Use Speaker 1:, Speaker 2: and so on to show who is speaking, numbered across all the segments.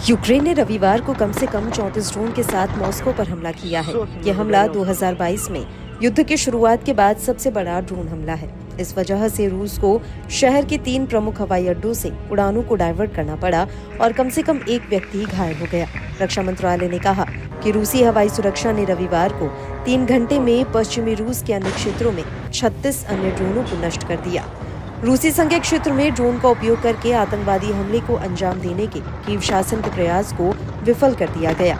Speaker 1: Ukraine ने रविवार को कम से कम 34 ड्रोन के साथ मॉस्को पर हमला किया है। यह हमला 2022 में युद्ध की शुरुआत के बाद सबसे बड़ा ड्रोन हमला है। इस वजह से रूस को शहर के 3 प्रमुख हवाई अड्डों से उड़ानों को डाइवर्ट करना पड़ा और कम से कम एक व्यक्ति घायल हो गया। रक्षा मंत्रालय ने कहा कि रूसी हवाई सुरक्षा ने रविवार को 3 घंटे में पश्चिमी रूस के अन्य क्षेत्रों में 36 अन्य ड्रोनों को नष्ट कर दिया। रूसी संघीय क्षेत्र में ड्रोन का उपयोग करके आतंकवादी हमले को अंजाम देने के कीव शासन के प्रयास को विफल कर दिया गया।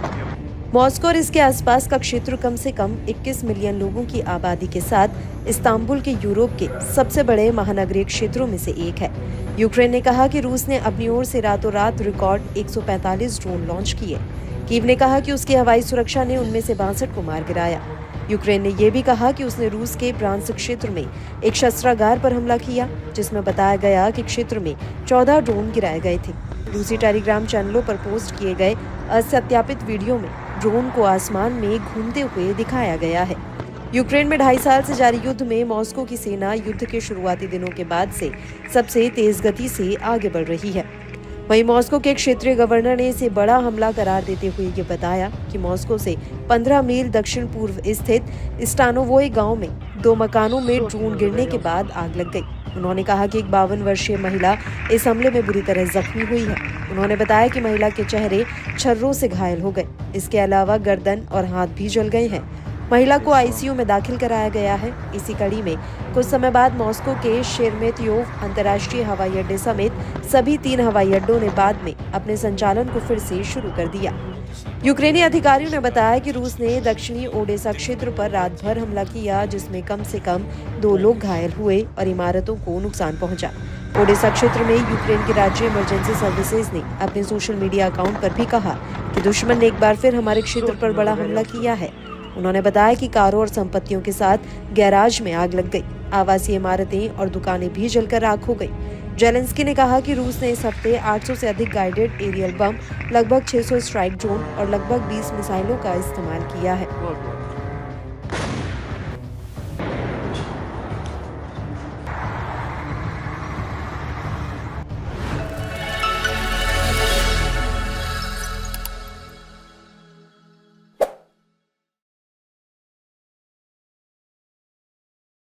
Speaker 1: मॉस्को और इसके आसपास का क्षेत्र कम से कम 21 मिलियन लोगों की आबादी के साथ इस्तांबुल के यूरोप के सबसे बड़े महानगरीय क्षेत्रों में से एक है। यूक्रेन ने कहा कि रूस ने अपनी ओर से रातों रात रिकॉर्ड 145 ड्रोन लॉन्च किए। कीव ने कहा कि उसकी हवाई सुरक्षा ने उनमें से 62 को मार गिराया। यूक्रेन ने यह भी कहा कि उसने रूस के ब्रांस्क क्षेत्र में एक शस्त्रागार पर हमला किया, जिसमें बताया गया कि क्षेत्र में 14 ड्रोन गिराए गए थे। रूसी टेलीग्राम चैनलों पर पोस्ट किए गए असत्यापित वीडियो में ड्रोन को आसमान में घूमते हुए दिखाया गया है। यूक्रेन में 2.5 साल से जारी युद्ध में मॉस्को की सेना युद्ध के शुरुआती दिनों के बाद से सबसे तेज गति से आगे बढ़ रही है। वहीं मॉस्को के क्षेत्रीय गवर्नर ने इसे बड़ा हमला करार देते हुए ये बताया कि मॉस्को से 15 मील दक्षिण पूर्व स्थित स्टानोवोय गांव में 2 मकानों में ड्रोन गिरने के बाद आग लग गई। उन्होंने कहा कि एक 52 वर्षीय महिला इस हमले में बुरी तरह जख्मी हुई है। उन्होंने बताया कि महिला के चेहरे छर्रों से घायल हो गए। इसके अलावा गर्दन और हाथ भी जल गए हैं। महिला को आईसीयू में दाखिल कराया गया है। इसी कड़ी में कुछ समय बाद मॉस्को के शेरमेतयोव अंतर्राष्ट्रीय हवाई अड्डे समेत सभी 3 हवाई अड्डों ने बाद में अपने संचालन को फिर से शुरू कर दिया। यूक्रेनी अधिकारियों ने बताया कि रूस ने दक्षिणी ओडेसा क्षेत्र पर रात भर हमला किया, जिसमें कम से कम 2 लोग घायल हुए और इमारतों को नुकसान पहुंचा। ओडेसा क्षेत्र में यूक्रेन की राज्य इमरजेंसी सर्विसेज ने अपने सोशल मीडिया अकाउंट पर भी कहा कि दुश्मन ने एक बार फिर हमारे क्षेत्र पर बड़ा हमला किया है। उन्होंने बताया कि कारों और संपत्तियों के साथ गैराज में आग लग गई। आवासीय इमारतें और दुकानें भी जलकर राख हो गई। जेलेंस्की ने कहा कि रूस ने इस हफ्ते 800 से अधिक गाइडेड एरियल बम, लगभग 600 स्ट्राइक ड्रोन और लगभग 20 मिसाइलों का इस्तेमाल किया है।